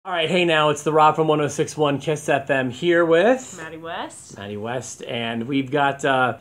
All right, hey now, it's the Rob from 106.1 KISS FM here with... Maddie West. And we've got the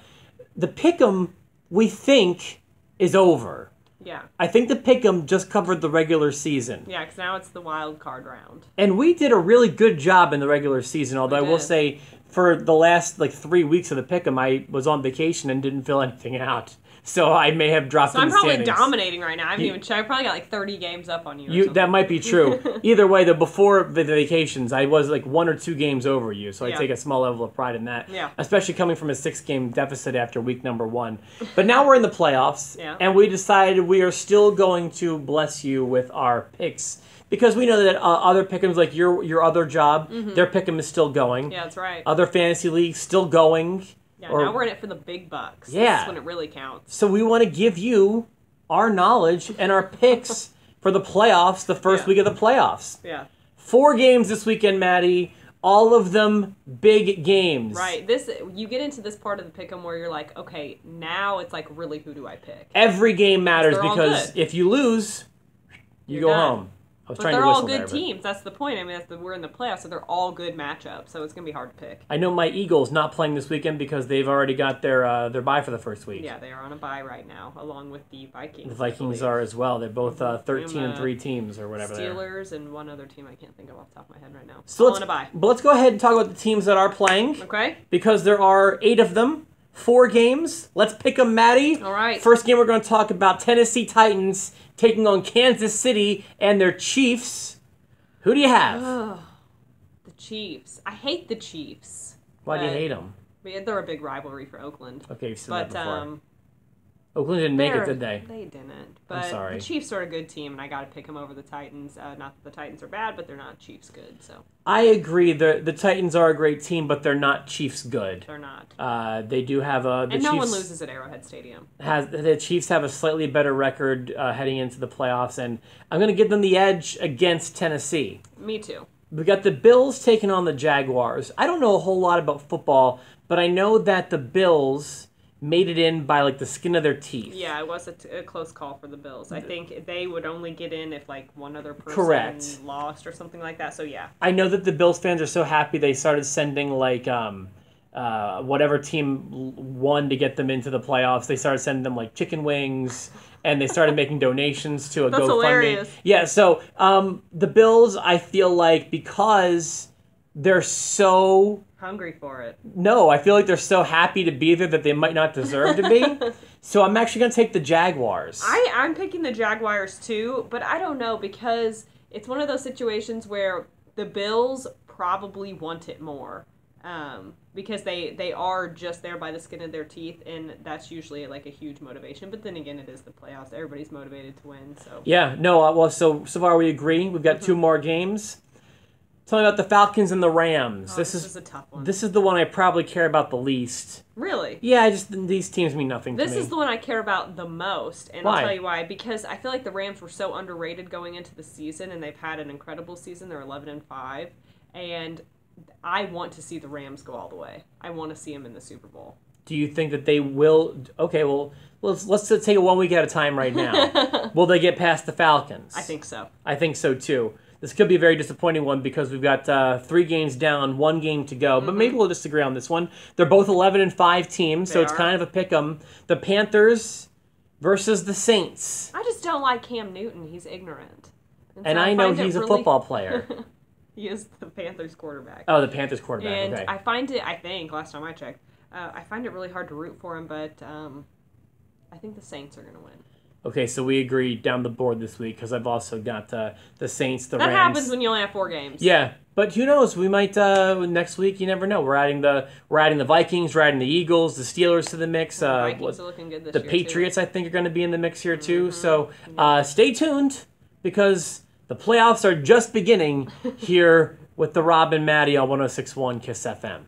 Pick'em we think is over. Yeah. I think the Pick'em just covered the regular season. Yeah, because now it's the wild card round. And we did a really good job in the regular season, although I will say for the last 3 weeks of the Pick'em, I was on vacation and didn't fill anything out. So I may have dropped in the standings. I'm probably dominating right now. I haven't even checked. I probably got 30 games up on you. That might be true. Either way, before the vacations, I was 1 or 2 games over you. So I take a small level of pride in that. Yeah. Especially coming from a 6-game deficit after week number 1. But now we're in the playoffs. Yeah. And we decided we are still going to bless you with our picks. Because we know that other pick'ems, like your other job, their pick'em is still going. Yeah, that's right. Other fantasy leagues still going. Yeah, now we're in it for the big bucks. Yeah. This is when it really counts. So we want to give you our knowledge and our picks for the playoffs, the first week of the playoffs. Yeah. 4 games this weekend, Maddie. All of them big games. Right. You get into this part of the pick'em where you're like, okay, now it's really who do I pick? Every game matters because good. if you lose, you go home. But they're all good teams. That's the point. I mean, we're in the playoffs, so they're all good matchups. So it's going to be hard to pick. I know my Eagles not playing this weekend because they've already got their bye for the first week. Yeah, they are on a bye right now, along with the Vikings. The Vikings are as well. They're both 13-3 teams or whatever. Steelers and one other team I can't think of off the top of my head right now. So all on a bye. But let's go ahead and talk about the teams that are playing. Okay. Because there are 8 of them. 4 games. Let's pick them, Maddie. All right. First game we're going to talk about Tennessee Titans taking on Kansas City and their Chiefs. Who do you have? The Chiefs. I hate the Chiefs. Why do you hate them? They're a big rivalry for Oakland. Okay, you've said that before. Oakland didn't make it, did they? They didn't. But I'm sorry. The Chiefs are a good team, and I got to pick them over the Titans. Not that the Titans are bad, but they're not Chiefs good. So I agree. The Titans are a great team, but they're not Chiefs good. They're not. They do have a... And no one loses at Arrowhead Stadium. The Chiefs have a slightly better record heading into the playoffs, and I'm going to give them the edge against Tennessee. Me too. We got the Bills taking on the Jaguars. I don't know a whole lot about football, but I know that the Bills made it in by the skin of their teeth. Yeah, it was a close call for the Bills. I think they would only get in if one other person lost or something like that. So yeah. I know that the Bills fans are so happy they started sending whatever team won to get them into the playoffs. They started sending them chicken wings, and they started making donations to a That's GoFundMe. Hilarious. Yeah, so the Bills, I feel because they're so hungry for it. No, I feel they're so happy to be there that they might not deserve to be. So I'm actually going to take the Jaguars. I'm picking the Jaguars too, but I don't know because it's one of those situations where the Bills probably want it more. Because they are just there by the skin of their teeth, and that's usually a huge motivation. But then again, it is the playoffs; everybody's motivated to win. So yeah, no, well, so far we agree. We've got 2 more games. Tell me about the Falcons and the Rams. Oh, this is a tough one. This is the one I probably care about the least. Really? Yeah, these teams mean nothing to me. This is the one I care about the most, and why? I'll tell you why. Because I feel the Rams were so underrated going into the season, and they've had an incredible season. They're 11-5, and I want to see the Rams go all the way. I want to see them in the Super Bowl. Do you think that they will? Okay, well, let's take it 1 week at a time right now. Will they get past the Falcons? I think so. I think so, too. This could be a very disappointing one because we've got 3 games down, 1 game to go. But maybe we'll disagree on this one. They're both 11-5 teams, so it's kind of a pick-em. The Panthers versus the Saints. I just don't like Cam Newton. He's ignorant. And I know he's a football player. He is the Panthers quarterback. Oh, the Panthers quarterback, and okay. I think, last time I checked, I find it really hard to root for him, but I think the Saints are going to win. Okay, so we agree down the board this week because I've also got the Saints, the Rams. That happens when you only have 4 games. Yeah, but who knows? We might next week. You never know. We're adding the Vikings, we're adding the Eagles, the Steelers to the mix. The Vikings are looking good this year. The Patriots, I think, are going to be in the mix here too. So stay tuned because the playoffs are just beginning here with the Rob and Maddie on 106.1 KISS FM.